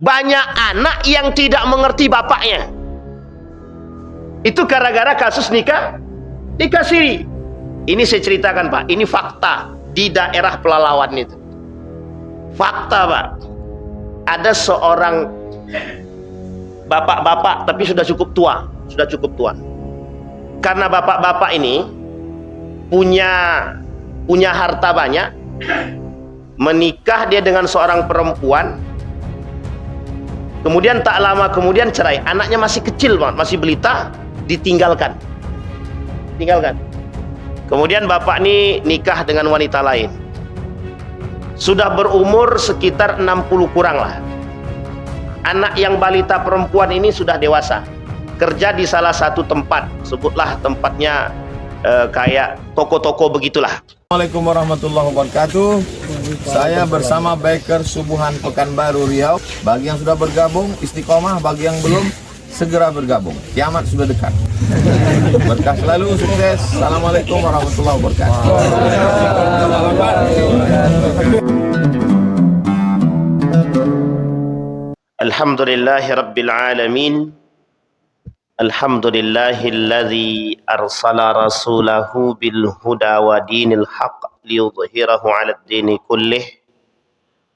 Banyak anak yang tidak mengerti bapaknya. Itu gara-gara kasus nikah siri. Ini saya ceritakan Pak, ini fakta di daerah Pelalawan itu. Fakta Pak, ada seorang bapak-bapak tapi sudah cukup tua. Karena bapak-bapak ini punya harta banyak, menikah dia dengan seorang perempuan, kemudian tak lama kemudian cerai. Anaknya masih kecil banget, masih belita, ditinggalkan. Kemudian bapak ini nikah dengan wanita lain. Sudah berumur sekitar 60 kurang lah. Anak yang balita perempuan ini sudah dewasa. Kerja di salah satu tempat, sebutlah tempatnya kayak toko-toko begitulah. Assalamualaikum warahmatullahi wabarakatuh. Saya bersama Baker Subuhan Pekanbaru Riau. Bagi yang sudah bergabung istiqomah, bagi yang belum segera bergabung. Kiamat sudah dekat. Berkah selalu, sukses. Assalamualaikum warahmatullahi wabarakatuh. Alhamdulillahi rabbil alamin. Alhamdulillahilladzi arsala rasulahu bil huda wa dinil haqq liyudhhirahu 'alad dini kullih.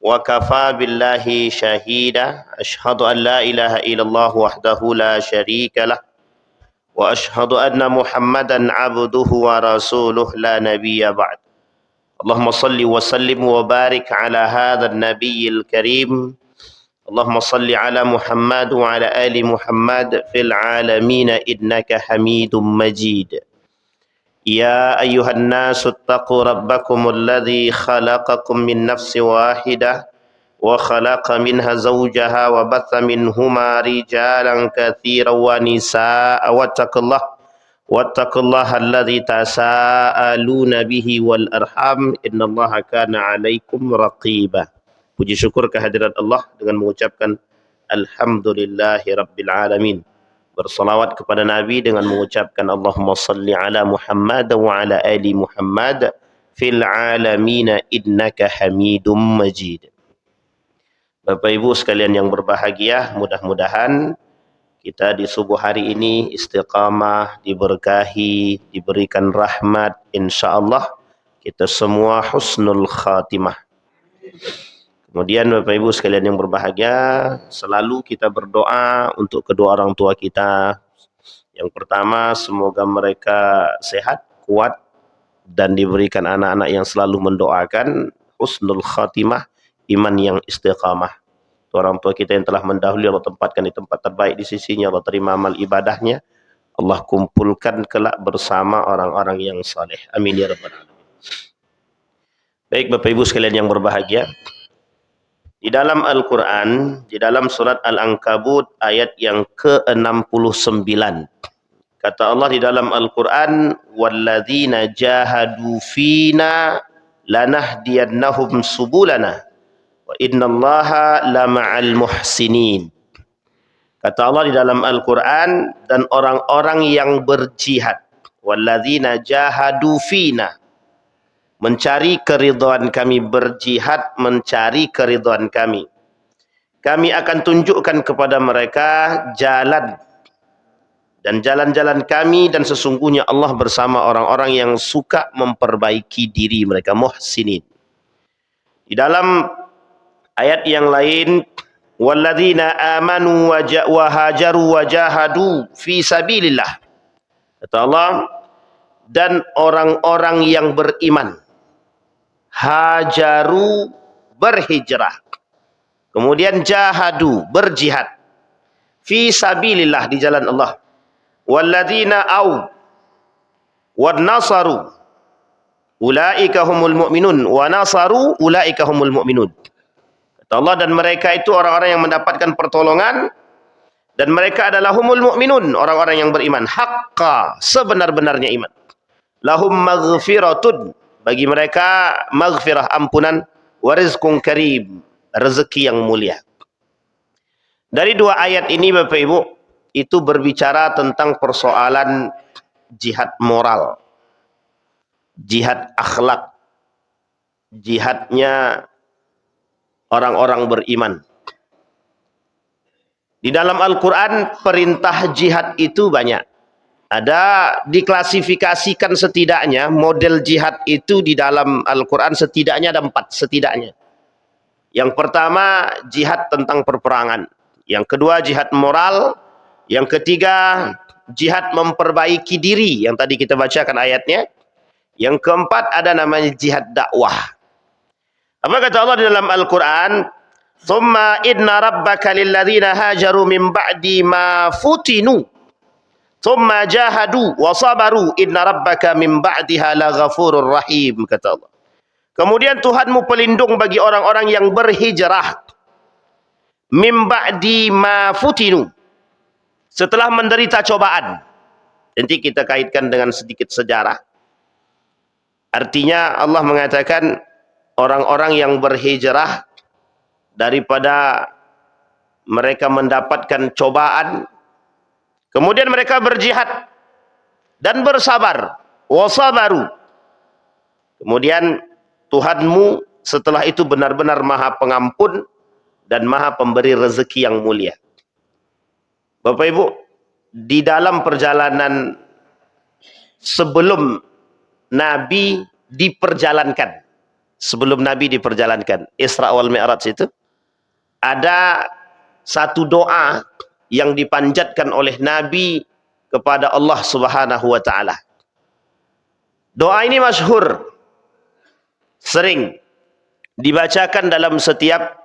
Wa kafa billahi shahida. Ashhadu an la ilaha illallah wahdahu la syarika lah. Wa ashhadu anna Muhammadan 'abduhu wa rasuluh la nabiyya ba'd. Allahumma salli wa sallim wa barik ala hadzal nabiyil karim. Allahumma salli ala Muhammad wa ala ali Muhammad fil alamin innaka Hamidum Majid. Ya ayyuhan nasu ittaqu rabbakumul ladzi khalaqakum min nafsin wahidah wa khalaqa minha zawjaha wa batha minhuma rijalan katsiran wa nisaa wattaqullaha alladzi tasaaluna bihi wal arham innallaha kana 'alaikum raqiba. Puji syukur kehadirat Allah dengan mengucapkan Alhamdulillahi Rabbil Alamin. Bersalawat kepada Nabi dengan mengucapkan Allahumma salli ala Muhammad wa ala ali Muhammad fil alamin innaka Hamidum Majid. Bapak Ibu sekalian yang berbahagia, mudah-mudahan kita di subuh hari ini istiqamah, diberkahi, diberikan rahmat, insyaallah kita semua husnul khatimah. Kemudian Bapak Ibu sekalian yang berbahagia, selalu kita berdoa untuk kedua orang tua kita. Yang pertama, semoga mereka sehat, kuat, dan diberikan anak-anak yang selalu mendoakan husnul khatimah, iman yang istiqamah. Orang tua kita yang telah mendahului Allah tempatkan di tempat terbaik di sisinya, Allah terima amal ibadahnya, Allah kumpulkan kelak bersama orang-orang yang saleh. Amin ya rabbal alamin. Baik Bapak Ibu sekalian yang berbahagia, di dalam Al-Quran, di dalam surat Al-Ankabut ayat yang ke-69, kata Allah di dalam Al-Quran, walladzina jahadu fina lanahdiyannahum subulana wa innallaha lama'al muhsinin. Kata Allah di dalam Al-Quran, dan orang-orang yang berjihad, walladzina jahadu fina, mencari keridhaan kami, berjihad mencari keridhaan kami. Kami akan tunjukkan kepada mereka jalan dan jalan-jalan kami, dan sesungguhnya Allah bersama orang-orang yang suka memperbaiki diri mereka, muhsinin. Di dalam ayat yang lain, walladzina amanu wa hajaru wa jahadu fi sabilillah. Kata Allah, dan orang-orang yang beriman, hajaru berhijrah, kemudian jahadu berjihad, fi sabilillah di jalan Allah, walladzina au wan nasaru ulaika humul mu'minun wa nasaru ulaika humul mu'minun. Kata Allah, dan mereka itu orang-orang yang mendapatkan pertolongan, dan mereka adalah humul mu'minun, orang-orang yang beriman, haqqa, sebenar-benarnya iman. Lahum maghfiratun, bagi mereka maghfirah, ampunan, wa rizqun karim, rezeki yang mulia. Dari dua ayat ini Bapak Ibu, itu berbicara tentang persoalan jihad moral, jihad akhlak, jihadnya orang-orang beriman. Di dalam Al-Quran perintah jihad itu banyak. Ada diklasifikasikan setidaknya model jihad itu di dalam Al-Quran setidaknya ada 4 setidaknya. Yang pertama jihad tentang perperangan. Yang kedua jihad moral. Yang ketiga jihad memperbaiki diri yang tadi kita bacakan ayatnya. Yang keempat ada namanya jihad dakwah. Apa kata Allah di dalam Al-Quran? Thumma inna rabbaka lilladzina hajaru min ba'di ma futinu thumma jahadu wa sabaru inna rabbaka min ba'diha laghafurur rahim, kata Allah. Kemudian Tuhanmu pelindung bagi orang-orang yang berhijrah min ba'di ma futinu, setelah menderita cobaan. Nanti kita kaitkan dengan sedikit sejarah. Artinya Allah mengatakan orang-orang yang berhijrah daripada mereka mendapatkan cobaan, kemudian mereka berjihad dan bersabar, wasabaru. Kemudian Tuhanmu setelah itu benar-benar Maha Pengampun dan Maha Pemberi rezeki yang mulia. Bapak Ibu, di dalam perjalanan sebelum Nabi diperjalankan, Isra wal Mi'raj itu, ada satu doa yang dipanjatkan oleh Nabi kepada Allah Subhanahu wa Ta'ala. Doa ini masyhur, sering dibacakan dalam setiap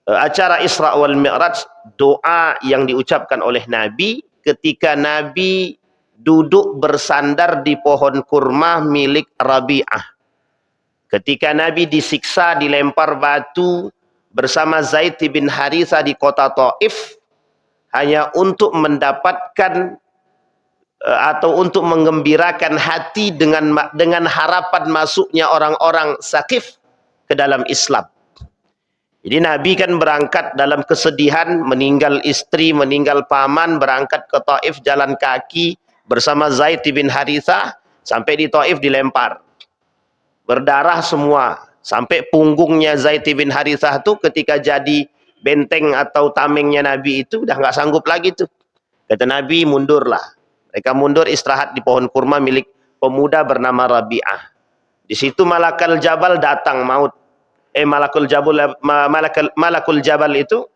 acara Isra wal Mi'raj. Doa yang diucapkan oleh Nabi ketika Nabi duduk bersandar di pohon kurma milik Rabi'ah. Ketika Nabi disiksa, dilempar batu bersama Zaid bin Harithah di kota Taif, hanya untuk mendapatkan atau untuk menggembirakan hati dengan harapan masuknya orang-orang Saqif ke dalam Islam. Jadi Nabi kan berangkat dalam kesedihan, meninggal istri, meninggal paman, berangkat ke Taif jalan kaki bersama Zaid bin Harithah, sampai di Taif dilempar. Berdarah semua. Sampai punggungnya Zaid bin Harithah itu ketika jadi benteng atau tamengnya Nabi itu udah nggak sanggup lagi tuh. Kata Nabi, mundurlah. Mereka mundur istirahat di pohon kurma milik pemuda bernama Rabi'ah. Di situ Malakul Jabal datang maut. Malakul Jabal itu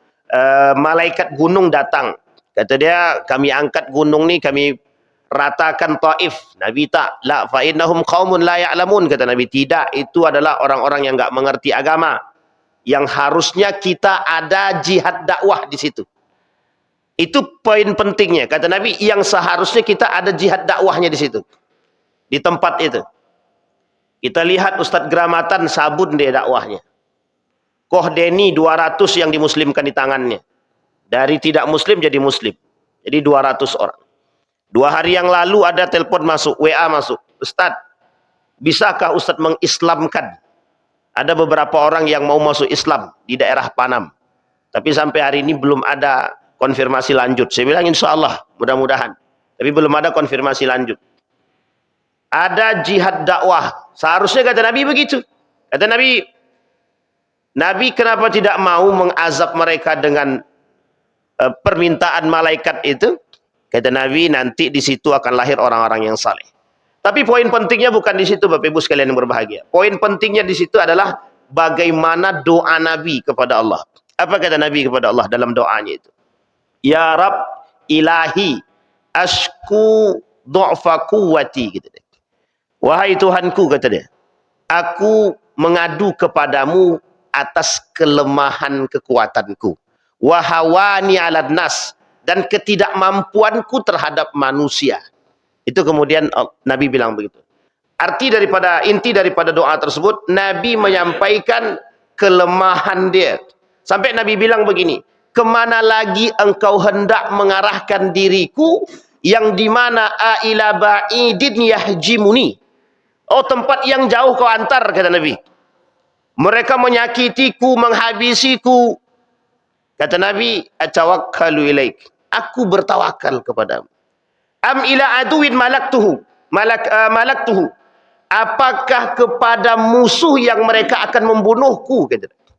malaikat gunung datang. Kata dia, kami angkat gunung nih, kami ratakan Taif. Nabi tak, la fa innahum qaumun la ya'lamun, kata Nabi. Tidak, itu adalah orang-orang yang enggak mengerti agama. Yang harusnya kita ada jihad dakwah di situ. Itu poin pentingnya, kata Nabi, yang seharusnya kita ada jihad dakwahnya di situ. Di tempat itu. Kita lihat Ustadz Gramatan sabun dia dakwahnya. Koh Deni 200 yang dimuslimkan di tangannya. Dari tidak muslim jadi muslim. Jadi 200 orang. 2 hari yang lalu ada telepon masuk, WA masuk. Ustadz, bisakah Ustadz mengislamkan? Ada beberapa orang yang mau masuk Islam di daerah Panam. Tapi sampai hari ini belum ada konfirmasi lanjut. Saya bilang insya Allah, mudah-mudahan. Tapi belum ada konfirmasi lanjut. Ada jihad dakwah. Seharusnya kata Nabi begitu. Kata Nabi, Nabi kenapa tidak mau mengazab mereka dengan permintaan malaikat itu? Kata Nabi, nanti di situ akan lahir orang-orang yang saleh. Tapi poin pentingnya bukan di situ, Bapak Ibu sekalian yang berbahagia. Poin pentingnya di situ adalah bagaimana doa Nabi kepada Allah. Apa kata Nabi kepada Allah dalam doanya itu? Ya Rab, ilahi, ashku du'fa quwwati, gitu deh. Wahai Tuhanku, kata dia, aku mengadu kepadamu atas kelemahan kekuatanku. Wahawani 'alan nas, dan ketidakmampuanku terhadap manusia. Itu kemudian Nabi bilang begitu. Inti daripada doa tersebut, Nabi menyampaikan kelemahan dia. Sampai Nabi bilang begini, kemana lagi engkau hendak mengarahkan diriku, yang dimana ila ba'idin yahjimuni. Oh, tempat yang jauh kau antar, kata Nabi. Mereka menyakitiku, menghabisiku. Kata Nabi, atawakkalu ilaik. Aku bertawakal kepadamu. Am ila aduwin malaktuhu. Apakah kepada musuh yang mereka akan membunuhku? Kata Nabi.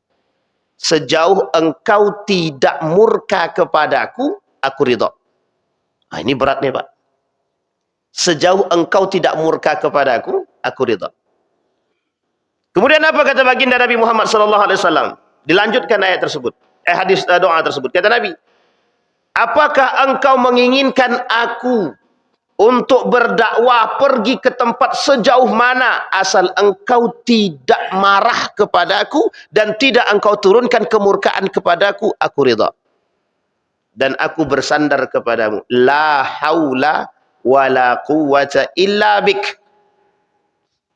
sejauh engkau tidak murka kepadaku, aku ridha. Nah, ini berat nih Pak. Sejauh engkau tidak murka kepadaku, aku ridha. Kemudian apa kata baginda Nabi Muhammad SAW? Dilanjutkan ayat tersebut. Hadis doa tersebut. Kata Nabi, apakah engkau menginginkan aku untuk berdakwah pergi ke tempat sejauh mana asal engkau tidak marah kepadaku dan tidak engkau turunkan kemurkaan kepadaku, aku ridha. Dan aku bersandar kepadamu. La haula wala quwwata illa bik.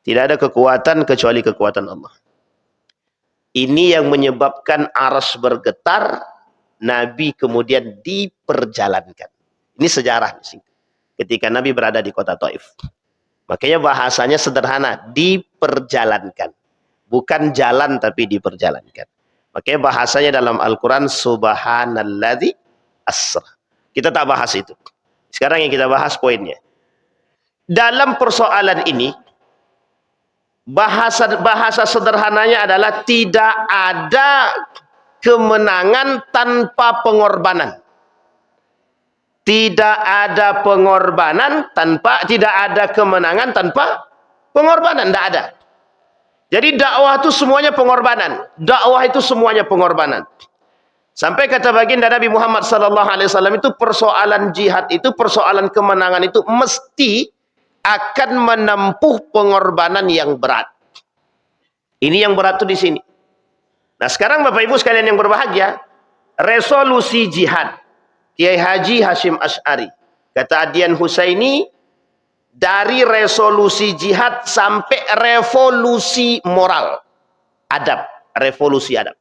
Tidak ada kekuatan kecuali kekuatan Allah. Ini yang menyebabkan aras bergetar, Nabi kemudian diperjalankan. Ini sejarah. Ketika Nabi berada di kota Taif. Makanya bahasanya sederhana, diperjalankan. Bukan jalan tapi diperjalankan. Makanya bahasanya dalam Al-Quran, subhanalladzi asra. Kita tak bahas itu. Sekarang yang kita bahas poinnya. Dalam persoalan ini, bahasa sederhananya adalah tidak ada kemenangan tanpa pengorbanan. Tidak ada pengorbanan tidak ada kemenangan tanpa pengorbanan, tidak ada. Jadi dakwah itu semuanya pengorbanan. Dakwah itu semuanya pengorbanan. Sampai kata baginda Nabi Muhammad SAW itu persoalan jihad itu, persoalan kemenangan itu mesti akan menempuh pengorbanan yang berat. Ini yang berat tuh di sini. Nah, sekarang Bapak Ibu sekalian yang berbahagia, resolusi jihad Kiai Haji Hashim Asy'ari, kata Adian Husaini, dari resolusi jihad sampai revolusi moral, adab, revolusi adab.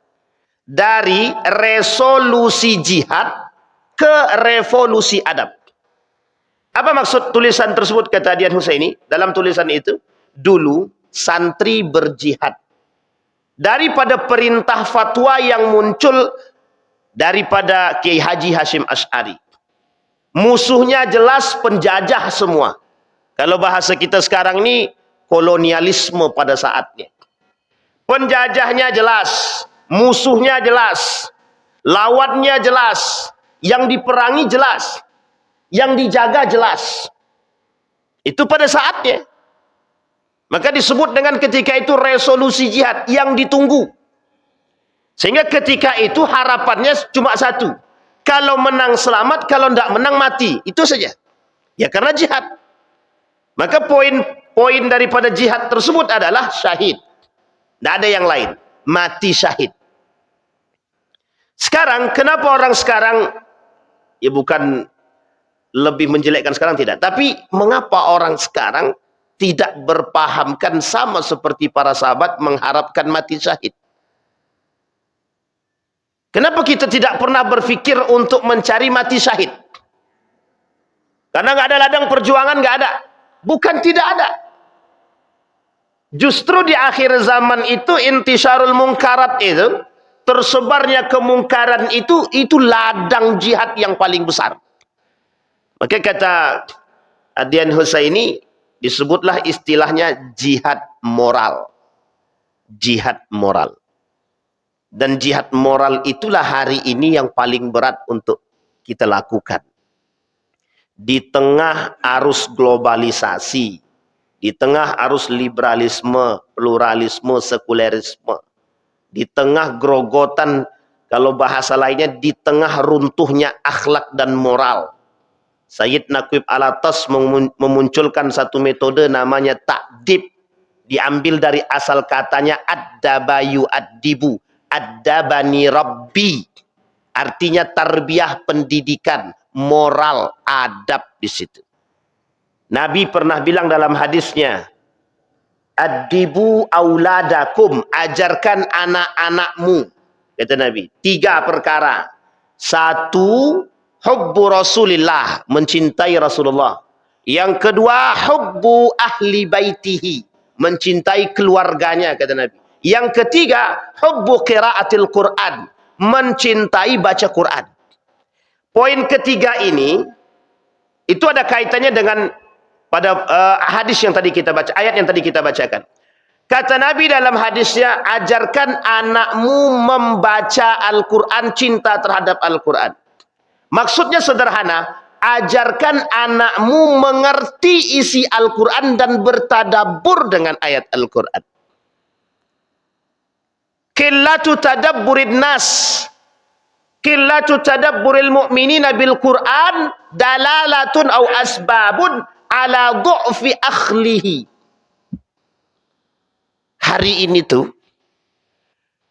Dari resolusi jihad ke revolusi adab. Apa maksud tulisan tersebut kata Adian Husaini? Dalam tulisan itu, dulu santri berjihad. Daripada perintah fatwa yang muncul daripada Kiai Haji Hashim Asy'ari. Musuhnya jelas penjajah semua. Kalau bahasa kita sekarang ini, kolonialisme pada saatnya. Penjajahnya jelas, musuhnya jelas, lawannya jelas, yang diperangi jelas, yang dijaga jelas. Itu pada saatnya. Maka disebut dengan ketika itu resolusi jihad yang ditunggu. Sehingga ketika itu harapannya cuma satu. Kalau menang selamat, kalau tidak menang mati. Itu saja. Ya karena jihad. Maka poin daripada jihad tersebut adalah syahid. Tidak ada yang lain. Mati syahid. Sekarang, kenapa orang sekarang, ya bukan lebih menjelekkan sekarang, tidak. Tapi mengapa orang sekarang tidak berpahamkan sama seperti para sahabat mengharapkan mati syahid? Kenapa kita tidak pernah berpikir untuk mencari mati syahid? Karena nggak ada ladang perjuangan, nggak ada. Bukan tidak ada. Justru di akhir zaman itu intisharul mungkarat itu, tersebarnya kemungkaran itu ladang jihad yang paling besar. Maka kata Adian Husaini, disebutlah istilahnya jihad moral. Jihad moral. Dan jihad moral itulah hari ini yang paling berat untuk kita lakukan. Di tengah arus globalisasi, di tengah arus liberalisme, pluralisme, sekulerisme, di tengah grogotan, kalau bahasa lainnya, di tengah runtuhnya akhlak dan moral. Sayyid Naqib Alatas memunculkan satu metode namanya ta'dib. Diambil dari asal katanya ad-dabayu ad-dibu. Ad-dabani rabbi. Artinya tarbiyah, pendidikan, moral, adab di situ. Nabi pernah bilang dalam hadisnya, ad-dibu auladakum, ajarkan anak-anakmu. Kata Nabi, 3 perkara. 1, hubbu Rasulillah, mencintai Rasulullah. Yang kedua, hubbu ahli baitihi, mencintai keluarganya, kata Nabi. Yang ketiga, hubbu qiraatil Quran, mencintai baca Quran. Poin ketiga ini, itu ada kaitannya dengan pada hadis yang tadi kita baca, ayat yang tadi kita bacakan. Kata Nabi dalam hadisnya, ajarkan anakmu membaca Al-Quran, cinta terhadap Al-Quran. Maksudnya sederhana, ajarkan anakmu mengerti isi Al-Quran dan bertadabbur dengan ayat Al-Quran. Qillatu tadabburin nas, qillatu tadabburil mu'minina bil Quran dalalatun au asbabun ala du'fi akhlihi. Hari ini tuh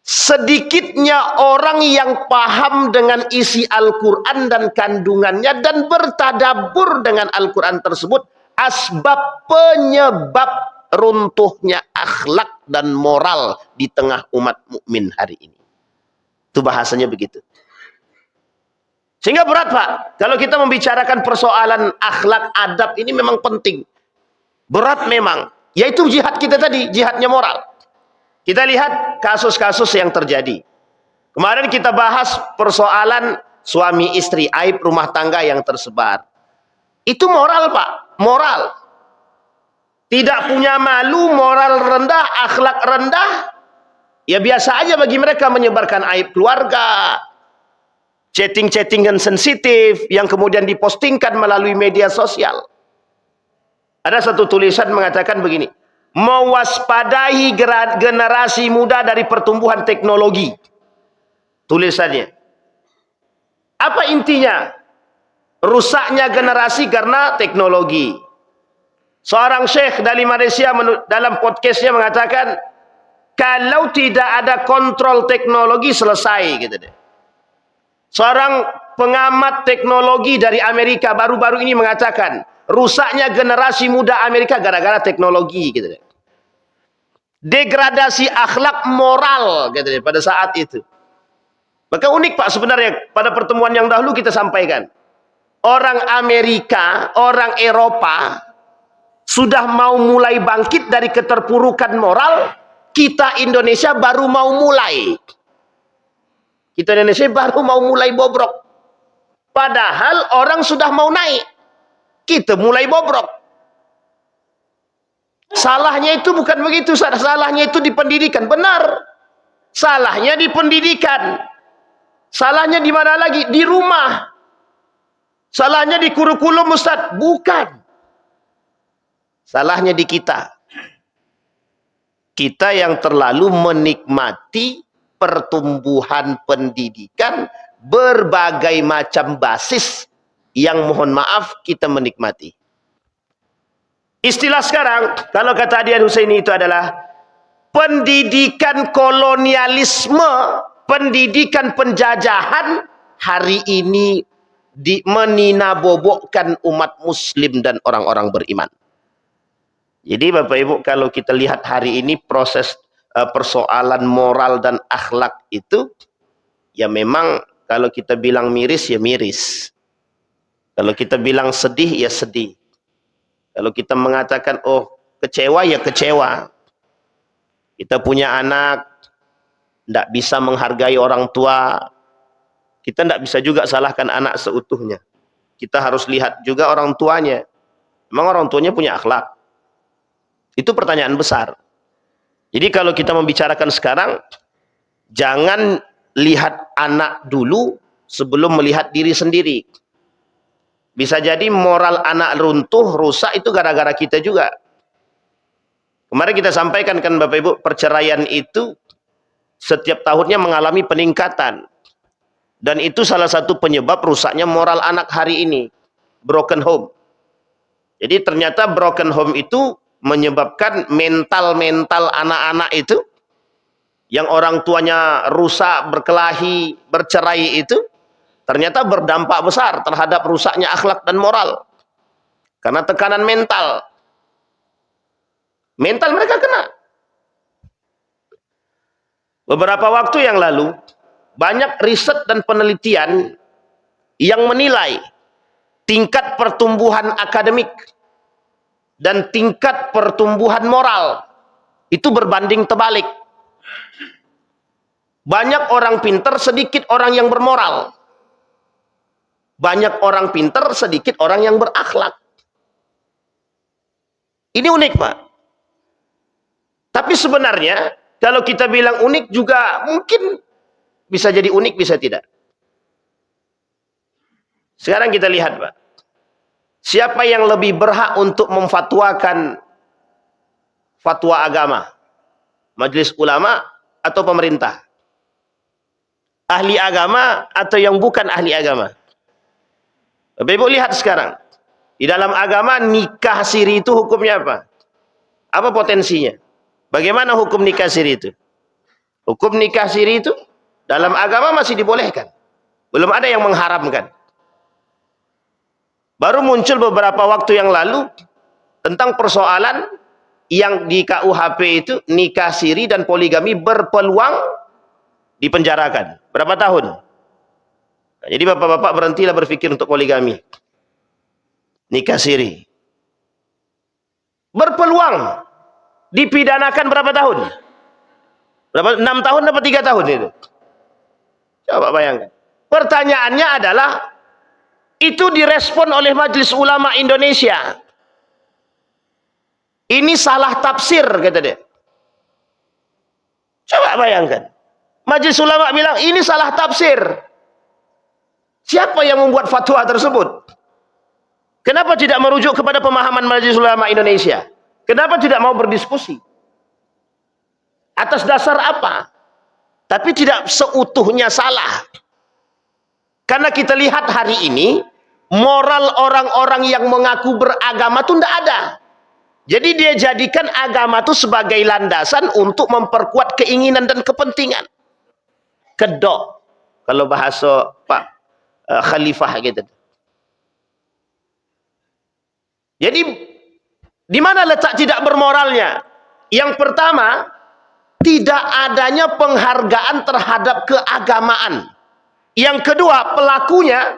sedikitnya orang yang paham dengan isi Al-Quran dan kandungannya dan bertadabbur dengan Al-Quran tersebut, asbab penyebab runtuhnya akhlak dan moral di tengah umat mukmin hari ini. Itu bahasanya begitu. Sehingga berat, Pak, kalau kita membicarakan persoalan akhlak, adab ini memang penting. Berat memang. Yaitu jihad kita tadi, jihadnya moral. Kita lihat kasus-kasus yang terjadi. Kemarin kita bahas persoalan suami istri, aib rumah tangga yang tersebar. Itu moral, Pak, moral. Tidak punya malu, moral rendah, akhlak rendah. Ya biasa aja bagi mereka menyebarkan aib keluarga. Chatting-chattingan sensitif yang kemudian dipostingkan melalui media sosial. Ada satu tulisan mengatakan begini, mewaspadai generasi muda dari pertumbuhan teknologi. Tulisannya. Apa intinya? Rusaknya generasi karena teknologi. Seorang syekh dari Malaysia dalam podcastnya mengatakan, kalau tidak ada kontrol teknologi selesai, gitu deh. Seorang pengamat teknologi dari Amerika baru-baru ini mengatakan, rusaknya generasi muda Amerika gara-gara teknologi, gitu deh. Degradasi akhlak moral, gitu deh, pada saat itu. Maka unik, Pak, sebenarnya pada pertemuan yang dahulu kita sampaikan, orang Amerika, orang Eropa sudah mau mulai bangkit dari keterpurukan moral, kita Indonesia baru mau mulai. Kita Indonesia baru mau mulai bobrok. Padahal orang sudah mau naik. Kita mulai bobrok. Salahnya itu bukan begitu. Salahnya itu di pendidikan. Benar. Salahnya di pendidikan. Salahnya di mana lagi? Di rumah. Salahnya di kurikulum, Ustaz. Bukan. Salahnya di kita. Kita yang terlalu menikmati pertumbuhan pendidikan berbagai macam basis yang mohon maaf kita menikmati. Istilah sekarang, kalau kata Adian Husaini itu adalah pendidikan kolonialisme, pendidikan penjajahan hari ini meninabobokkan umat muslim dan orang-orang beriman. Jadi Bapak Ibu, kalau kita lihat hari ini proses persoalan moral dan akhlak itu, ya memang kalau kita bilang miris, ya miris. Kalau kita bilang sedih, ya sedih. Kalau kita mengatakan, oh kecewa, ya kecewa. Kita punya anak, tidak bisa menghargai orang tua. Kita tidak bisa juga salahkan anak seutuhnya. Kita harus lihat juga orang tuanya. Memang orang tuanya punya akhlak? Itu pertanyaan besar. Jadi kalau kita membicarakan sekarang, jangan lihat anak dulu sebelum melihat diri sendiri. Bisa jadi moral anak runtuh, rusak itu gara-gara kita juga. Kemarin kita sampaikan kan Bapak Ibu, perceraian itu setiap tahunnya mengalami peningkatan. Dan itu salah satu penyebab rusaknya moral anak hari ini. Broken home. Jadi ternyata broken home itu menyebabkan mental-mental anak-anak itu, yang orang tuanya rusak, berkelahi, bercerai itu, ternyata berdampak besar terhadap rusaknya akhlak dan moral. Karena tekanan mental. Mental mereka kena. Beberapa waktu yang lalu, banyak riset dan penelitian yang menilai tingkat pertumbuhan akademik dan tingkat pertumbuhan moral itu berbanding terbalik. Banyak orang pintar, sedikit orang yang bermoral. Banyak orang pintar, sedikit orang yang berakhlak. Ini unik, Pak. Tapi sebenarnya kalau kita bilang unik juga mungkin bisa jadi unik, bisa tidak. Sekarang kita lihat, Pak. Siapa yang lebih berhak untuk memfatwakan fatwa agama? Majelis ulama atau pemerintah? Ahli agama atau yang bukan ahli agama? Bapak Ibu lihat sekarang. Di dalam agama nikah siri itu hukumnya apa? Apa potensinya? Bagaimana hukum nikah siri itu? Hukum nikah siri itu dalam agama masih dibolehkan. Belum ada yang mengharamkan. Baru muncul beberapa waktu yang lalu tentang persoalan yang di KUHP itu nikah siri dan poligami berpeluang dipenjarakan. Berapa tahun? Nah, jadi bapak-bapak berhentilah berpikir untuk poligami. Nikah siri. Berpeluang dipidanakan berapa tahun? Berapa? 6 tahun atau 3 tahun itu? Coba bayangkan. Pertanyaannya adalah, itu direspon oleh Majelis Ulama Indonesia. Ini salah tafsir, kata dia. Coba bayangkan. Majelis Ulama bilang, ini salah tafsir. Siapa yang membuat fatwa tersebut? Kenapa tidak merujuk kepada pemahaman Majelis Ulama Indonesia? Kenapa tidak mau berdiskusi? Atas dasar apa? Tapi tidak seutuhnya salah. Karena kita lihat hari ini, moral orang-orang yang mengaku beragama itu tidak ada. Jadi dia jadikan agama itu sebagai landasan untuk memperkuat keinginan dan kepentingan. Kedok, kalau bahasa Pak Khalifah gitu. Jadi di mana letak tidak bermoralnya? Yang pertama, tidak adanya penghargaan terhadap keagamaan. Yang kedua, pelakunya,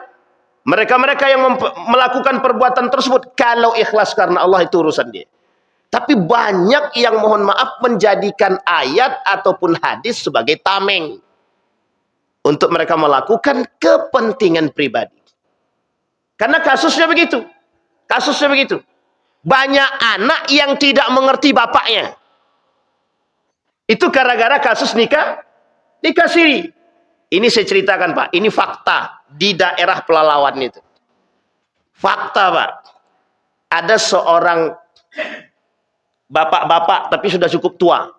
mereka-mereka yang melakukan perbuatan tersebut, kalau ikhlas karena Allah itu urusan dia. Tapi banyak yang mohon maaf menjadikan ayat ataupun hadis sebagai tameng. Untuk mereka melakukan kepentingan pribadi. Karena kasusnya begitu. Kasusnya begitu. Banyak anak yang tidak mengerti bapaknya. Itu gara-gara kasus nikah siri. Ini saya ceritakan, Pak. Ini fakta di daerah Pelalawan itu. Fakta, Pak. Ada seorang bapak-bapak tapi sudah cukup tua.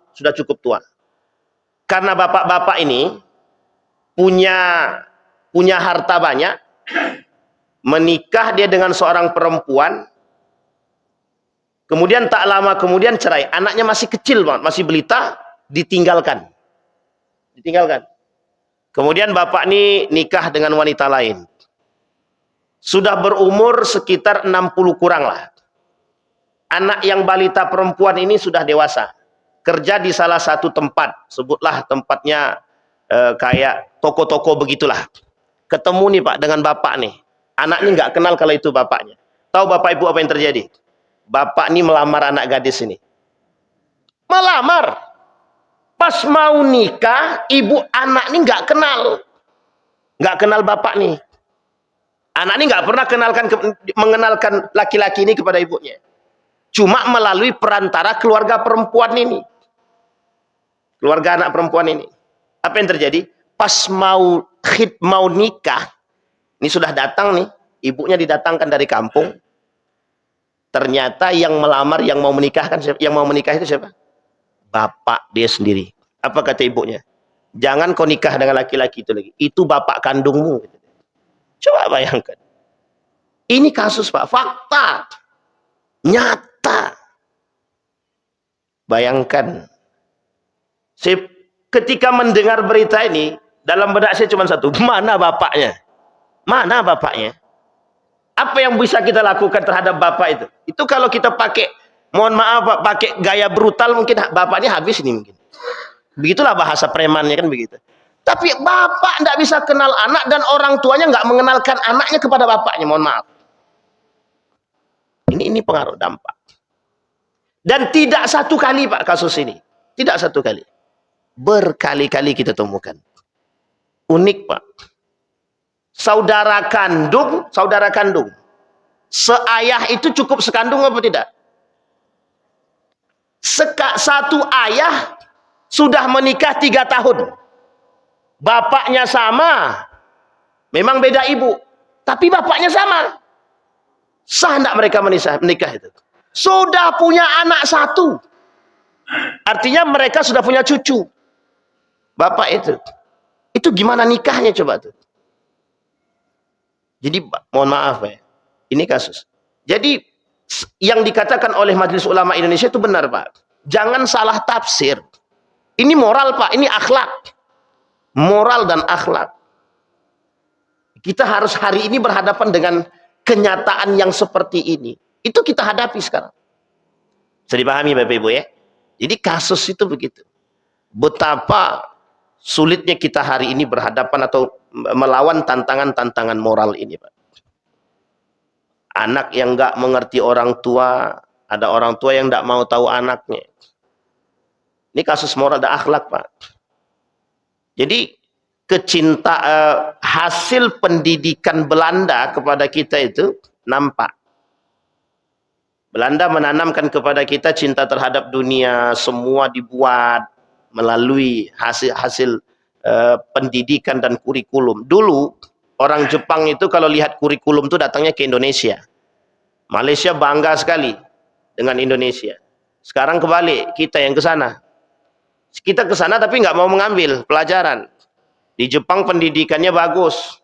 Karena bapak-bapak ini punya harta banyak, menikah dia dengan seorang perempuan, kemudian tak lama kemudian cerai. Anaknya masih kecil banget, masih belita, ditinggalkan. Kemudian bapak ini nikah dengan wanita lain. Sudah berumur sekitar 60 kurang lah. Anak yang balita perempuan ini sudah dewasa. Kerja di salah satu tempat, sebutlah tempatnya kayak toko-toko begitulah. Ketemu nih Pak dengan bapak nih. Anaknya nggak kenal kalau itu bapaknya. Tahu bapak ibu apa yang terjadi? Bapak ini melamar anak gadis ini. Melamar. Pas mau nikah, ibu anak ini nggak kenal bapak nih. Anak ini nggak pernah mengenalkan laki-laki ini kepada ibunya. Cuma melalui perantara keluarga perempuan ini. Keluarga anak perempuan ini. Apa yang terjadi? Pas mau nikah, ini sudah datang nih, ibunya didatangkan dari kampung. Ternyata yang melamar, yang mau menikah itu siapa? Bapak dia sendiri. Apa kata ibunya? Jangan kau nikah dengan laki-laki itu lagi. Itu bapak kandungmu. Coba bayangkan. Ini kasus Pak, fakta. Nyata. Bayangkan. Ketika mendengar berita ini, dalam benak saya cuma satu, mana bapaknya? Mana bapaknya? Apa yang bisa kita lakukan terhadap bapak itu? Itu kalau kita pakai, mohon maaf Pak, pakai gaya brutal mungkin bapaknya habis ini mungkin. Begitulah bahasa premannya kan begitu. Tapi bapak tidak bisa kenal anak dan orang tuanya nggak mengenalkan anaknya kepada bapaknya, mohon maaf. Ini pengaruh dampak. Dan tidak satu kali Pak kasus ini. Tidak satu kali. Berkali-kali kita temukan. Unik Pak. Saudara kandung. Seayah itu cukup sekandung apa tidak? Satu ayah sudah menikah 3 tahun. Bapaknya sama. Memang beda ibu. Tapi bapaknya sama. Sah enggak mereka menikah itu? Sudah punya anak 1. Artinya mereka sudah punya cucu. Bapak itu. Itu gimana nikahnya coba tuh? Jadi mohon maaf ya. Ini kasus. Jadi yang dikatakan oleh Majelis Ulama Indonesia itu benar, Pak. Jangan salah tafsir. Ini moral, Pak. Ini akhlak. Moral dan akhlak. Kita harus hari ini berhadapan dengan kenyataan yang seperti ini. Itu kita hadapi sekarang. Bisa dipahami Bapak Ibu ya? Jadi kasus itu begitu. Betapa sulitnya kita hari ini berhadapan atau melawan tantangan-tantangan moral ini, Pak. Anak yang nggak mengerti orang tua, ada orang tua yang nggak mau tahu anaknya. Ini kasus moral dan akhlak, Pak. Jadi hasil pendidikan Belanda kepada kita itu nampak. Belanda menanamkan kepada kita cinta terhadap dunia, semua dibuat melalui hasil pendidikan dan kurikulum. Dulu orang Jepang itu kalau lihat kurikulum itu datangnya ke Indonesia. Malaysia bangga sekali dengan Indonesia. Sekarang kebalik, kita yang ke sana. Kita ke sana tapi nggak mau mengambil pelajaran. Di Jepang pendidikannya bagus.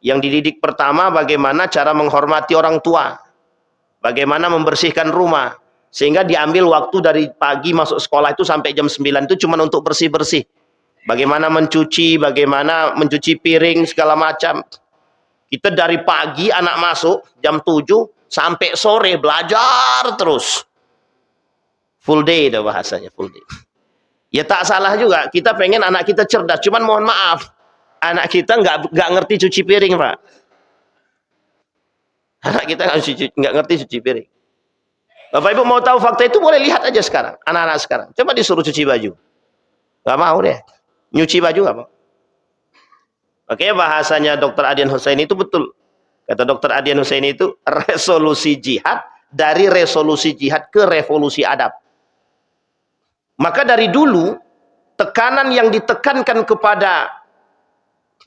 Yang dididik pertama bagaimana cara menghormati orang tua. Bagaimana membersihkan rumah. Sehingga diambil waktu dari pagi masuk sekolah itu sampai jam 9 itu cuma untuk bersih-bersih. Bagaimana mencuci, bagaimana mencuci piring, segala macam. Kita dari pagi anak masuk jam 7 sampai sore belajar terus. Full day dah bahasanya, full day. Ya tak salah juga, kita pengen anak kita cerdas. Cuman mohon maaf, anak kita nggak ngerti cuci piring, Pak. Anak kita nggak ngerti cuci piring. Bapak Ibu mau tahu fakta itu boleh lihat aja sekarang. Anak-anak sekarang. Coba disuruh cuci baju. Nggak mau deh. Nyuci baju nggak mau. Oke, bahasanya Dr. Adian Husseini itu betul. Kata Dr. Adian Husseini itu resolusi jihad dari resolusi jihad ke revolusi adab. Maka dari dulu tekanan yang ditekankan kepada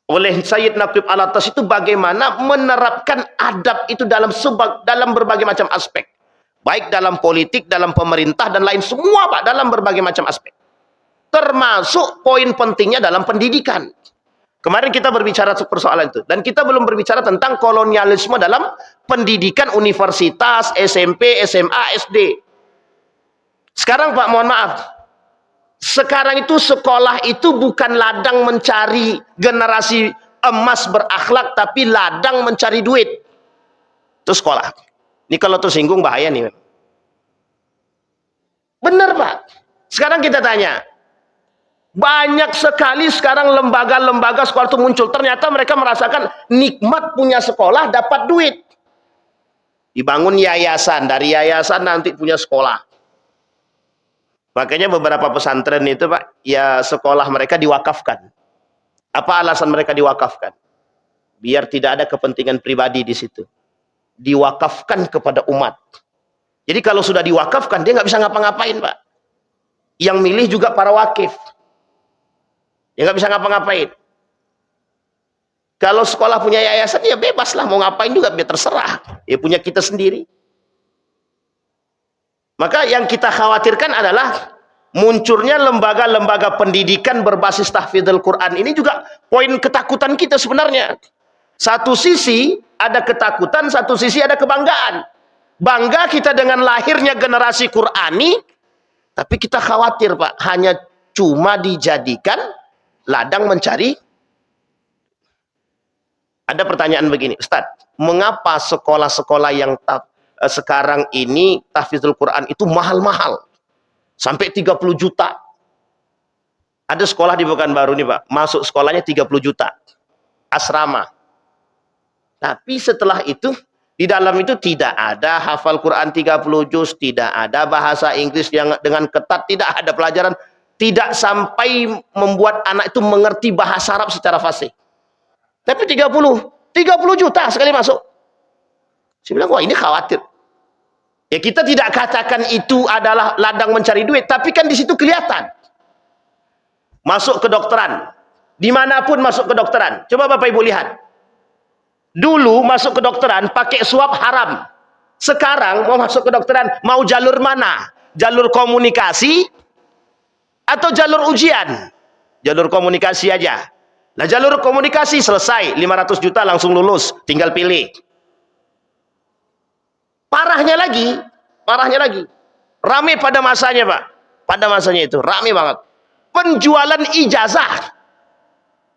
oleh Sayyid Naqib Al-Atas itu bagaimana menerapkan adab itu dalam berbagai macam aspek. Baik dalam politik, dalam pemerintah, dan lain semua, Pak, dalam berbagai macam aspek. Termasuk poin pentingnya dalam pendidikan. Kemarin kita berbicara persoalan itu. Dan kita belum berbicara tentang kolonialisme dalam pendidikan universitas, SMP, SMA, SD. Sekarang, Pak, mohon maaf. Sekarang itu sekolah itu bukan ladang mencari generasi emas berakhlak, tapi ladang mencari duit. Itu sekolah. Ini kalau tersinggung bahaya nih. Benar, Pak. Sekarang kita tanya. Banyak sekali sekarang lembaga-lembaga sekolah itu muncul. Ternyata mereka merasakan nikmat punya sekolah, dapat duit. Dibangun yayasan. Dari yayasan nanti punya sekolah. Makanya beberapa pesantren itu, Pak, ya sekolah mereka diwakafkan. Apa alasan mereka diwakafkan? Biar tidak ada kepentingan pribadi di situ. Diwakafkan kepada umat. Jadi kalau sudah diwakafkan, dia nggak bisa ngapa-ngapain, Pak. Yang milih juga para wakif. Dia nggak bisa ngapa-ngapain. Kalau sekolah punya yayasan, ya bebas lah. Mau ngapain juga, biar terserah. Ya punya kita sendiri. Maka yang kita khawatirkan adalah munculnya lembaga-lembaga pendidikan berbasis tahfidzul Quran. Ini juga poin ketakutan kita sebenarnya. Satu sisi ada ketakutan, satu sisi ada kebanggaan. Bangga kita dengan lahirnya generasi Qurani, tapi kita khawatir, Pak, hanya cuma dijadikan ladang mencari. Ada pertanyaan begini, Ustaz, mengapa sekolah-sekolah yang sekarang ini tahfidzul Quran itu mahal-mahal sampai 30 juta. Ada sekolah di Pekanbaru nih, Pak, masuk sekolahnya 30 juta asrama, tapi setelah itu di dalam itu tidak ada hafal Quran 30 juz, tidak ada bahasa Inggris yang dengan ketat, tidak ada pelajaran, tidak sampai membuat anak itu mengerti bahasa Arab secara fasih. Tapi 30 juta sekali masuk. Saya bilang, wah ini khawatir. Ya kita tidak katakan itu adalah ladang mencari duit, tapi kan di situ kelihatan. Masuk kedokteran, dimanapun masuk kedokteran. Coba Bapak Ibu lihat. Dulu masuk kedokteran pakai swab haram. Sekarang mau masuk kedokteran, mau jalur mana? Jalur komunikasi atau jalur ujian? Jalur komunikasi aja. Nah, jalur komunikasi selesai, 500 juta langsung lulus, tinggal pilih. Parahnya lagi, rame pada masanya Pak. Pada masanya itu, rame banget. Penjualan ijazah.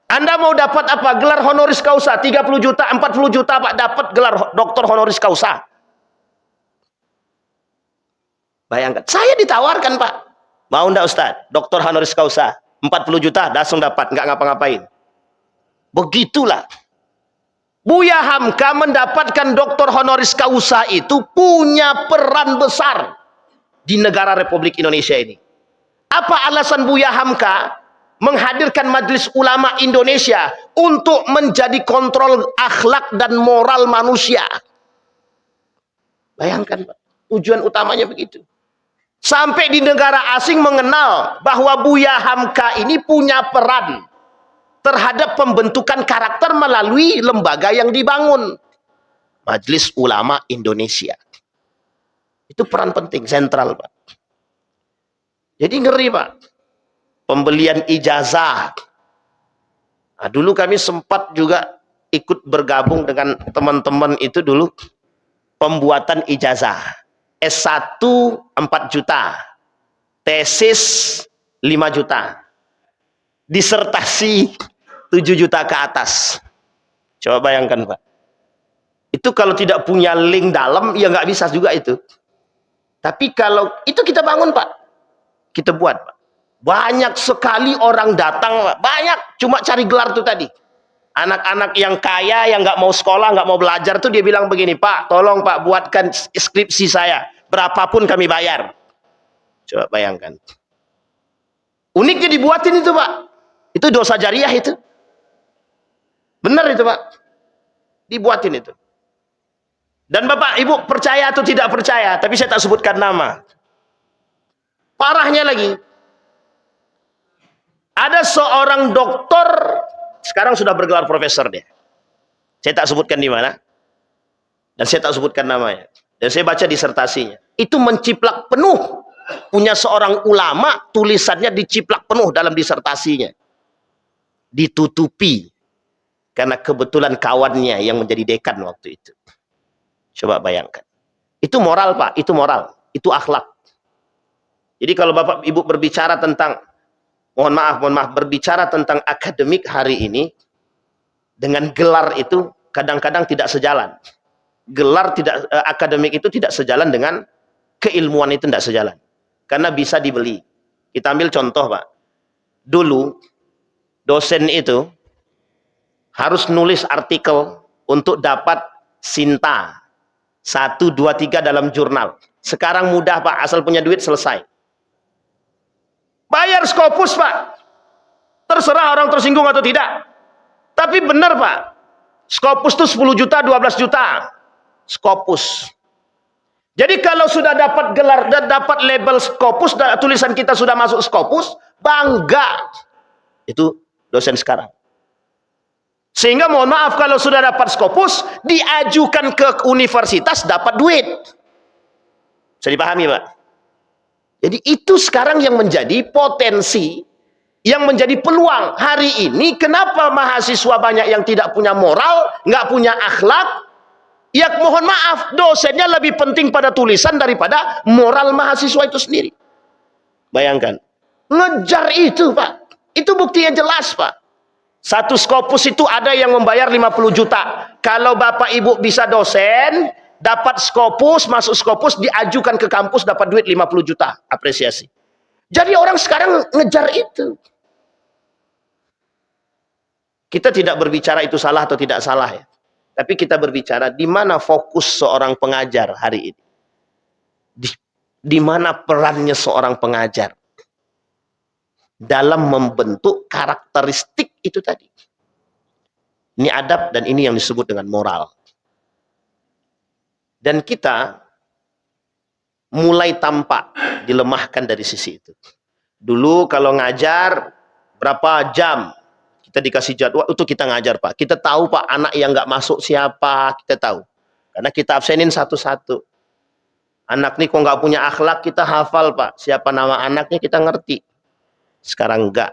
Anda mau dapat apa? Gelar honoris causa, 30 juta, 40 juta Pak, dapat gelar doktor honoris causa. Bayangkan, saya ditawarkan Pak. Mau enggak Ustaz? Doktor honoris causa, 40 juta, langsung dapat, nggak ngapa-ngapain. Begitulah. Buya Hamka mendapatkan doktor honoris causa itu punya peran besar di negara Republik Indonesia ini. Apa alasan Buya Hamka menghadirkan Majelis Ulama Indonesia untuk menjadi kontrol akhlak dan moral manusia? Bayangkan Pak, tujuan utamanya begitu. Sampai di negara asing mengenal bahwa Buya Hamka ini punya peran terhadap pembentukan karakter melalui lembaga yang dibangun. Majelis Ulama Indonesia. Itu peran penting, sentral Pak. Jadi ngeri Pak. Pembelian ijazah. Nah, dulu kami sempat juga ikut bergabung dengan teman-teman itu dulu. Pembuatan ijazah. S1 4 juta. Tesis 5 juta. Disertasi 7 juta ke atas. Coba bayangkan Pak. Itu kalau tidak punya link dalam, ya nggak bisa juga itu. Tapi kalau itu kita bangun Pak. Kita buat Pak. Banyak sekali orang datang Pak. Banyak, cuma cari gelar tuh tadi. Anak-anak yang kaya, yang nggak mau sekolah, nggak mau belajar tuh dia bilang begini, Pak, tolong Pak buatkan skripsi saya. Berapapun kami bayar. Coba bayangkan. Uniknya dibuatin itu Pak. Itu dosa jariah itu. Benar itu Pak. Dibuatin itu. Dan Bapak Ibu percaya atau tidak percaya, tapi saya tak sebutkan nama. Parahnya lagi, ada seorang dokter, sekarang sudah bergelar profesor dia. Saya tak sebutkan di mana. Dan saya tak sebutkan namanya. Dan saya baca disertasinya. Itu menciplak penuh. Punya seorang ulama, tulisannya diciplak penuh dalam disertasinya. Ditutupi. Karena kebetulan kawannya yang menjadi dekan waktu itu. Coba bayangkan. Itu moral Pak, itu moral. Itu akhlak. Jadi kalau Bapak Ibu berbicara tentang, mohon maaf, berbicara tentang akademik hari ini, dengan gelar itu kadang-kadang tidak sejalan. Gelar tidak akademik itu tidak sejalan dengan keilmuan, itu tidak sejalan. Karena bisa dibeli. Kita ambil contoh Pak. Dulu, dosen itu harus nulis artikel untuk dapat Sinta 1, 2, 3 dalam jurnal. Sekarang mudah Pak, asal punya duit selesai. Bayar Scopus Pak. Terserah orang tersinggung atau tidak. Tapi benar Pak. Scopus itu 10 juta, 12 juta. Scopus. Jadi kalau sudah dapat gelar dan dapat label Scopus, tulisan kita sudah masuk Scopus, bangga. Itu dosen sekarang. Sehingga mohon maaf kalau sudah dapat Scopus, diajukan ke universitas dapat duit. Bisa dipahami Pak? Jadi itu sekarang yang menjadi potensi, yang menjadi peluang. Hari ini kenapa mahasiswa banyak yang tidak punya moral, nggak punya akhlak? Ya mohon maaf, dosennya lebih penting pada tulisan daripada moral mahasiswa itu sendiri. Bayangkan. Ngejar itu Pak. Itu buktinya jelas Pak. Satu Scopus itu ada yang membayar 50 juta. Kalau Bapak Ibu bisa dosen, dapat Scopus, masuk Scopus, diajukan ke kampus, dapat duit 50 juta. Apresiasi. Jadi orang sekarang ngejar itu. Kita tidak berbicara itu salah atau tidak salah ya. Tapi kita berbicara di mana fokus seorang pengajar hari ini. Di mana perannya seorang pengajar. Dalam membentuk karakteristik itu tadi. Ini adab dan ini yang disebut dengan moral. Dan kita mulai tampak dilemahkan dari sisi itu. Dulu kalau ngajar berapa jam kita dikasih jadwal untuk kita ngajar, Pak. Kita tahu, Pak, anak yang nggak masuk siapa, kita tahu. Karena kita absenin satu-satu. Anak nih kok nggak punya akhlak, kita hafal, Pak. Siapa nama anaknya kita ngerti. Sekarang enggak.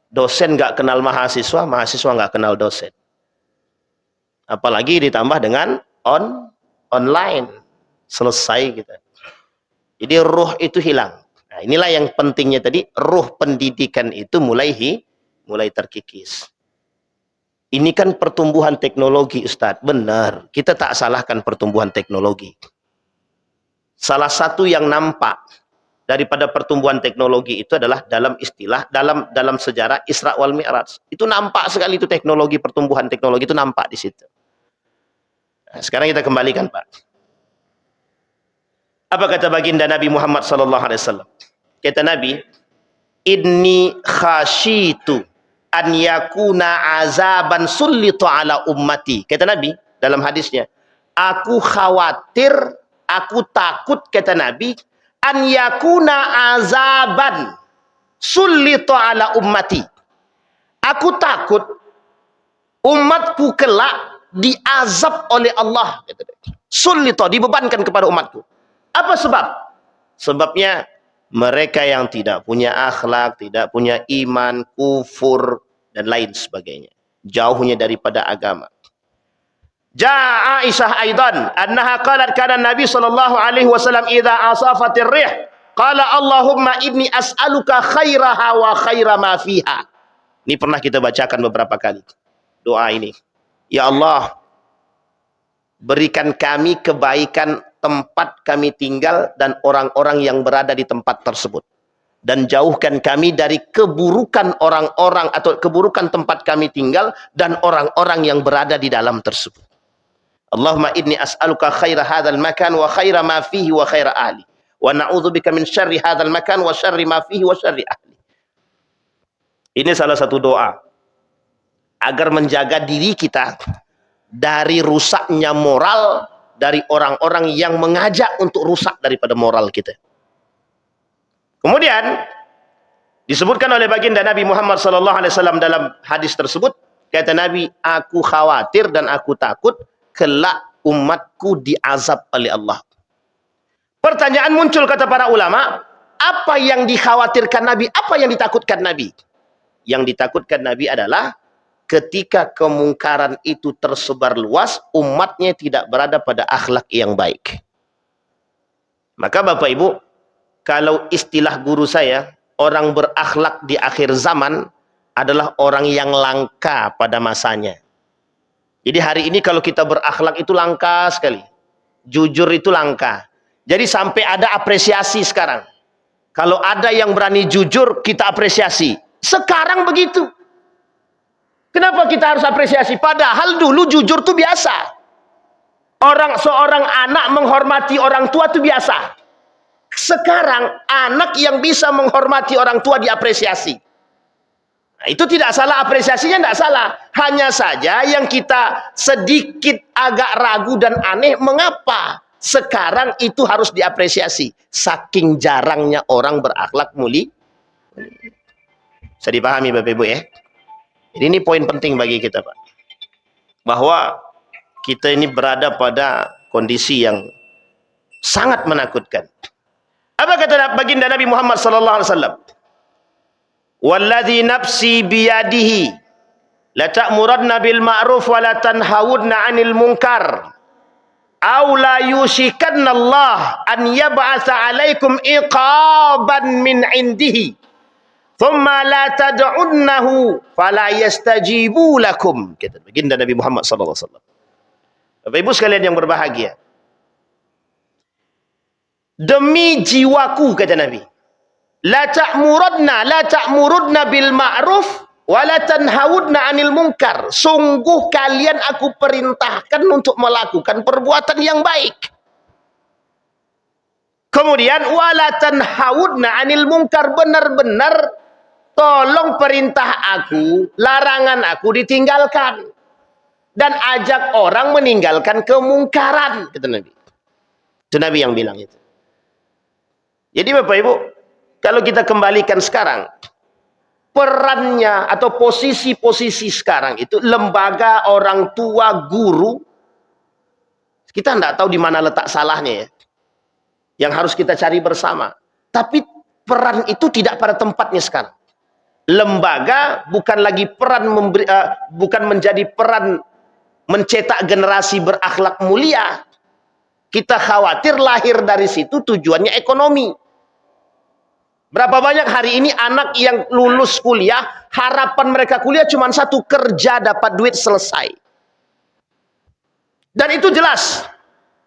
Dosen nggak kenal mahasiswa, mahasiswa nggak kenal dosen. Apalagi ditambah dengan online. Selesai kita. Jadi ruh itu hilang. Nah, inilah yang pentingnya tadi, ruh pendidikan itu mulai terkikis. Ini kan pertumbuhan teknologi, Ustadz. Benar, kita tak salahkan pertumbuhan teknologi. Salah satu yang nampak daripada pertumbuhan teknologi itu adalah dalam istilah, dalam sejarah Isra wal Mi'raj. Itu nampak sekali itu teknologi, pertumbuhan teknologi itu nampak di situ. Nah, sekarang kita kembalikan, Pak. Apa kata baginda Nabi Muhammad SAW? Kata Nabi, inni khashitu an yakuna azaban sullitu ala ummati. Kata Nabi dalam hadisnya, aku khawatir, aku takut, kata Nabi, an yakuna azaban sullitu ala ummati. Aku takut umatku kelak diazab oleh Allah. Sullito, dibebankan kepada umatku. Apa sebab? Sebabnya mereka yang tidak punya akhlak, tidak punya iman, kufur, dan lain sebagainya. Jauhnya daripada agama. Ja'a Aisyah aidan annaha qalat kana Nabi sallallahu alaihi wasallam idza asafatir rih qala Allahumma inni as'aluka khairaha wa khaira ma fiha. Ini pernah kita bacakan beberapa kali. Doa ini. Ya Allah, berikan kami kebaikan tempat kami tinggal dan orang-orang yang berada di tempat tersebut. Dan jauhkan kami dari keburukan orang-orang atau keburukan tempat kami tinggal dan orang-orang yang berada di dalam tersebut. Allahumma inni as'aluka khaira hadzal makan wa khaira ma fihi wa khaira ahli. Wa na'udzubika min syarri hadzal makan wa syarri ma fihi wa syarri ahli. Ini salah satu doa agar menjaga diri kita dari rusaknya moral dari orang-orang yang mengajak untuk rusak daripada moral kita. Kemudian disebutkan oleh baginda Nabi Muhammad SAW dalam hadis tersebut, kata Nabi, aku khawatir dan aku takut kelak umatku diazab oleh Allah. Pertanyaan muncul, kata para ulama, apa yang dikhawatirkan Nabi, apa yang ditakutkan Nabi? Yang ditakutkan Nabi adalah ketika kemungkaran itu tersebar luas, umatnya tidak berada pada akhlak yang baik. Maka Bapak Ibu, kalau istilah guru saya, orang berakhlak di akhir zaman adalah orang yang langka pada masanya. Jadi hari ini kalau kita berakhlak itu langka sekali. Jujur itu langka. Jadi sampai ada apresiasi sekarang. Kalau ada yang berani jujur, kita apresiasi. Sekarang begitu. Kenapa kita harus apresiasi? Padahal dulu jujur itu biasa. Seorang anak menghormati orang tua itu biasa. Sekarang anak yang bisa menghormati orang tua diapresiasi. Nah, itu tidak salah, apresiasinya tidak salah. Hanya saja yang kita sedikit agak ragu dan aneh, mengapa sekarang itu harus diapresiasi? Saking jarangnya orang berakhlak mulia. Bisa dipahami Bapak Ibu ya? Jadi ini poin penting bagi kita, Pak. Bahwa kita ini berada pada kondisi yang sangat menakutkan. Apa kata baginda Nabi Muhammad SAW? Walladzi nafsi biyadihi la ta'muranna bil ma'ruf wa la tanhawunna 'anil munkar. Aw la yushikanna Allah an yab'atsa 'alaikum iqaban min 'indihi. Thumma la tad'unnahu fala yastajibu lakum. Kata baginda Nabi Muhammad SAW. Bapak Ibu sekalian yang berbahagia, demi jiwaku, kata Nabi, la ta'murudna bil ma'ruf wa la tanhawudna 'anil munkar. Sungguh kalian aku perintahkan untuk melakukan perbuatan yang baik. Kemudian wala tanhawudna 'anil munkar, benar-benar tolong perintah aku, larangan aku ditinggalkan. Dan ajak orang meninggalkan kemungkaran, kata Nabi. Itu Nabi yang bilang itu. Jadi Bapak Ibu, kalau kita kembalikan sekarang, perannya atau posisi-posisi sekarang itu lembaga, orang tua, guru, kita tidak tahu di mana letak salahnya ya. Yang harus kita cari bersama. Tapi peran itu tidak pada tempatnya sekarang. Lembaga bukan lagi peran bukan menjadi peran mencetak generasi berakhlak mulia. Kita khawatir lahir dari situ tujuannya ekonomi. Berapa banyak hari ini anak yang lulus kuliah, harapan mereka kuliah cuma satu, kerja dapat duit selesai. Dan itu jelas.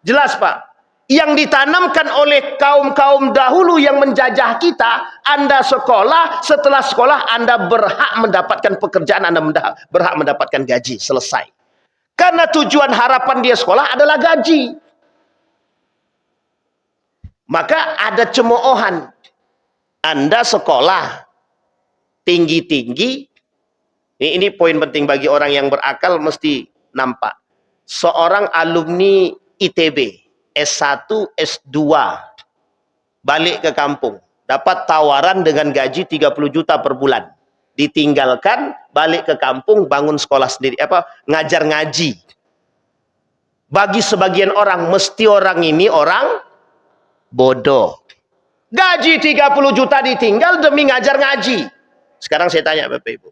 Jelas Pak. Yang ditanamkan oleh kaum-kaum dahulu yang menjajah kita, Anda sekolah, setelah sekolah Anda berhak mendapatkan pekerjaan, Anda berhak mendapatkan gaji, selesai. Karena tujuan harapan dia sekolah adalah gaji. Maka ada cemoohan. Anda sekolah tinggi-tinggi, ini poin penting bagi orang yang berakal mesti nampak. Seorang alumni ITB, S1, S2, balik ke kampung, dapat tawaran dengan gaji 30 juta per bulan. Ditinggalkan, balik ke kampung, bangun sekolah sendiri, ngajar ngaji. Bagi sebagian orang, mesti orang ini orang bodoh. Gaji 30 juta ditinggal demi ngajar ngaji. Sekarang saya tanya Bapak Ibu,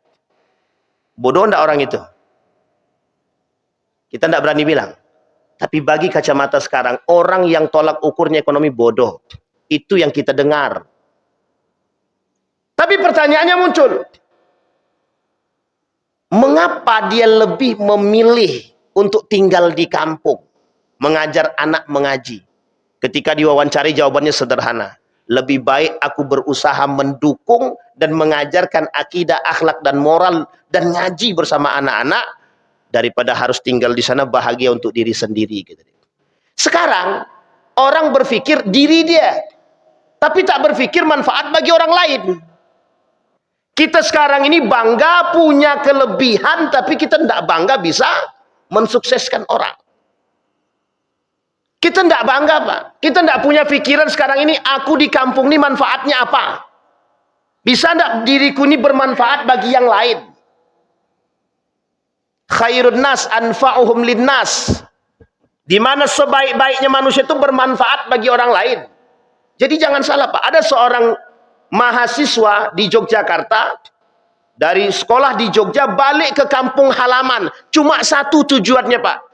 bodoh enggak orang itu? Kita enggak berani bilang. Tapi bagi kacamata sekarang, orang yang tolak ukurnya ekonomi bodoh. Itu yang kita dengar. Tapi pertanyaannya muncul. Mengapa dia lebih memilih untuk tinggal di kampung? Mengajar anak mengaji. Ketika diwawancari jawabannya sederhana. Lebih baik aku berusaha mendukung dan mengajarkan akidah, akhlak dan moral dan ngaji bersama anak-anak daripada harus tinggal di sana bahagia untuk diri sendiri. Sekarang orang berpikir diri dia, tapi tak berpikir manfaat bagi orang lain. Kita sekarang ini bangga punya kelebihan, tapi kita tidak bangga bisa mensukseskan orang. Kita tidak bangga Pak. Kita tidak punya pikiran sekarang ini, aku di kampung ini manfaatnya apa? Bisa tidak diriku ini bermanfaat bagi yang lain? Khairun nas anfa'uhum linnas. Di mana sebaik-baiknya manusia itu bermanfaat bagi orang lain. Jadi jangan salah Pak. Ada seorang mahasiswa di Yogyakarta, dari sekolah di Jogja balik ke kampung halaman. Cuma satu tujuannya Pak.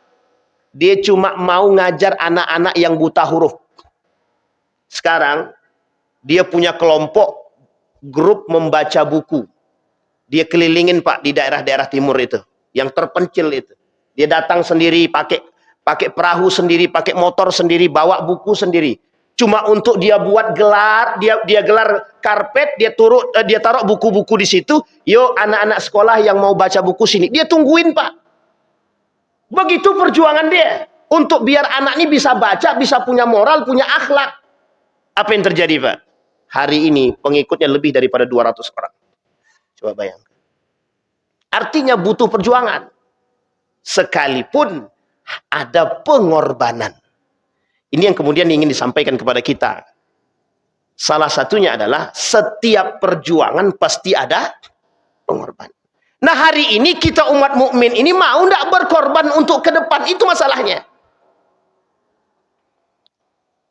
Dia cuma mau ngajar anak-anak yang buta huruf. Sekarang dia punya kelompok grup membaca buku. Dia kelilingin Pak di daerah-daerah timur itu, yang terpencil itu. Dia datang sendiri, pakai perahu sendiri, pakai motor sendiri, bawa buku sendiri. Cuma untuk dia buat gelar, dia gelar karpet, dia taruh buku-buku di situ. Yo anak-anak sekolah yang mau baca buku sini, dia tungguin Pak. Begitu perjuangan dia untuk biar anak ini bisa baca, bisa punya moral, punya akhlak. Apa yang terjadi Pak? Hari ini pengikutnya lebih daripada 200 orang. Coba bayangkan. Artinya butuh perjuangan. Sekalipun ada pengorbanan. Ini yang kemudian ingin disampaikan kepada kita. Salah satunya adalah setiap perjuangan pasti ada pengorbanan. Nah hari ini kita umat mukmin ini mau tidak berkorban untuk ke depan, itu masalahnya.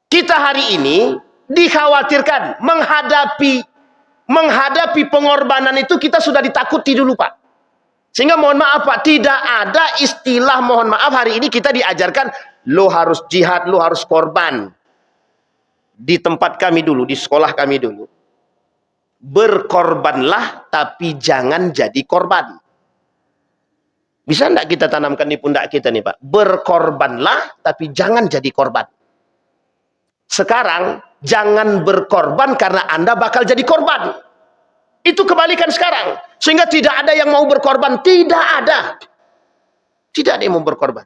Kita hari ini dikhawatirkan menghadapi pengorbanan itu kita sudah ditakuti dulu Pak. Sehingga mohon maaf Pak, tidak ada istilah mohon maaf hari ini kita diajarkan lo harus jihad, lo harus korban. Di tempat kami dulu, di sekolah kami dulu, berkorbanlah tapi jangan jadi korban. Bisa enggak kita tanamkan di pundak kita nih Pak? Berkorbanlah tapi jangan jadi korban. Sekarang jangan berkorban karena Anda bakal jadi korban. Itu kebalikan sekarang. Sehingga tidak ada yang mau berkorban. Tidak ada. Tidak ada yang mau berkorban.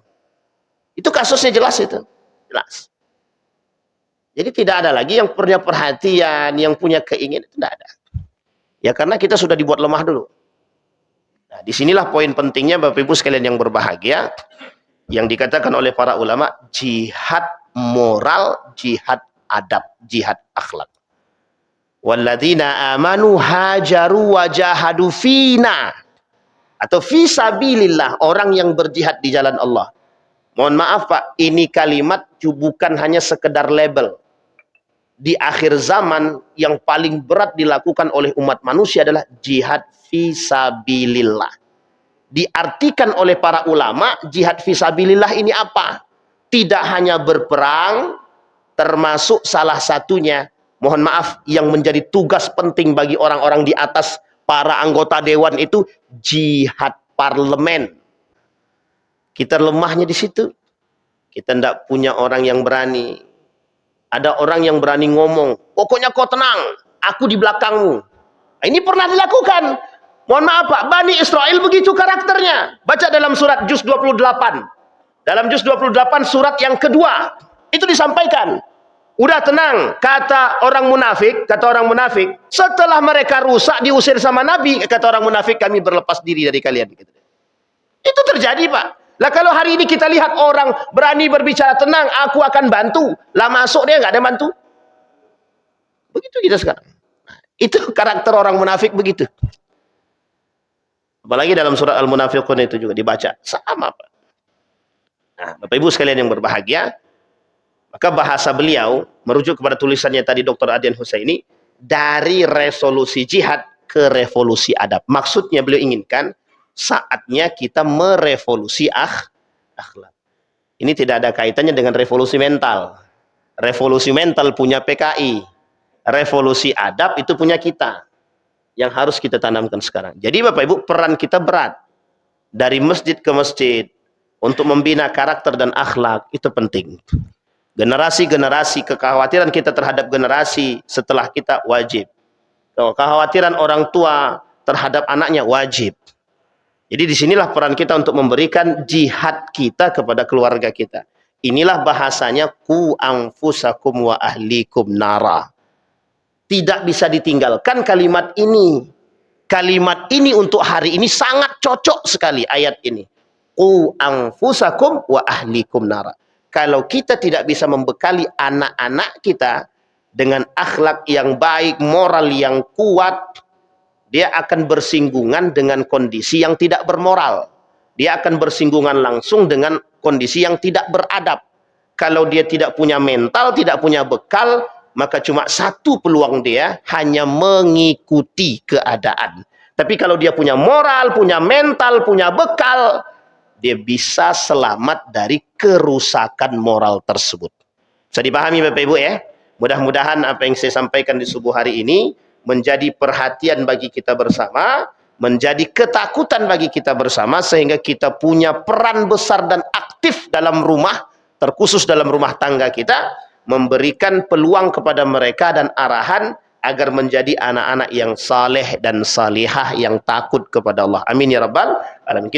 Itu kasusnya jelas itu. Jelas. Jadi tidak ada lagi yang punya perhatian, yang punya keinginan. Tidak ada. Ya karena kita sudah dibuat lemah dulu. Nah, disinilah poin pentingnya Bapak Ibu sekalian yang berbahagia. yang dikatakan oleh para ulama jihad moral, jihad adab, jihad akhlak. Walladzina amanu hajaru wajahadu fina, atau fisabilillah, orang yang berjihad di jalan Allah. Mohon maaf Pak, ini kalimat bukan hanya sekedar label. Di akhir zaman yang paling berat dilakukan oleh umat manusia adalah jihad fisabilillah. Diartikan oleh para ulama, jihad fisabilillah ini apa? Tidak hanya berperang, termasuk salah satunya, mohon maaf, yang menjadi tugas penting bagi orang-orang di atas para anggota dewan itu jihad parlemen. Kita lemahnya di situ. Kita tidak punya orang yang berani. Ada orang yang berani ngomong, pokoknya kau tenang, aku di belakangmu. Nah, ini pernah dilakukan. Mohon maaf Pak, Bani Israel begitu karakternya. Baca dalam surat Juz 28. Dalam Juz 28 surat yang kedua, itu disampaikan. Udah tenang, kata orang munafik, setelah mereka rusak diusir sama Nabi, kata orang munafik, kami berlepas diri dari kalian. Itu terjadi Pak. Lah kalau hari ini kita lihat orang berani berbicara tenang, aku akan bantu. Lah masuk dia nggak ada bantu. Begitu kita sekarang. Nah, itu karakter orang munafik begitu. Apalagi dalam surat Al-Munafiqun itu juga dibaca. Sama Pak. Nah, Bapak Ibu sekalian yang berbahagia, maka bahasa beliau merujuk kepada tulisannya tadi Dr. Adian Husaini, dari resolusi jihad ke revolusi adab. Maksudnya beliau inginkan saatnya kita merevolusi akhlak. Ini tidak ada kaitannya dengan revolusi mental. Revolusi mental punya PKI. Revolusi adab itu punya kita. Yang harus kita tanamkan sekarang. Jadi Bapak Ibu, peran kita berat. Dari masjid ke masjid. Untuk membina karakter dan akhlak, itu penting. Generasi-generasi, kekhawatiran kita terhadap generasi setelah kita wajib. Kekhawatiran orang tua terhadap anaknya wajib. Jadi disinilah peran kita untuk memberikan jihad kita kepada keluarga kita. Inilah bahasanya ku anfusakum wa ahlikum nara. Tidak bisa ditinggalkan kalimat ini. Kalimat ini untuk hari ini sangat cocok sekali ayat ini. Ku anfusakum wa ahlikum nara. Kalau kita tidak bisa membekali anak-anak kita dengan akhlak yang baik, moral yang kuat, dia akan bersinggungan dengan kondisi yang tidak bermoral. Dia akan bersinggungan langsung dengan kondisi yang tidak beradab. Kalau dia tidak punya mental, tidak punya bekal, maka cuma satu peluang dia, hanya mengikuti keadaan. Tapi kalau dia punya moral, punya mental, punya bekal, dia bisa selamat dari kerusakan moral tersebut. Bisa dipahami Bapak Ibu ya? Mudah-mudahan apa yang saya sampaikan di subuh hari ini menjadi perhatian bagi kita bersama, menjadi ketakutan bagi kita bersama, sehingga kita punya peran besar dan aktif dalam rumah, terkhusus dalam rumah tangga kita, memberikan peluang kepada mereka dan arahan agar menjadi anak-anak yang saleh dan salihah yang takut kepada Allah. Amin ya rabbal alamin.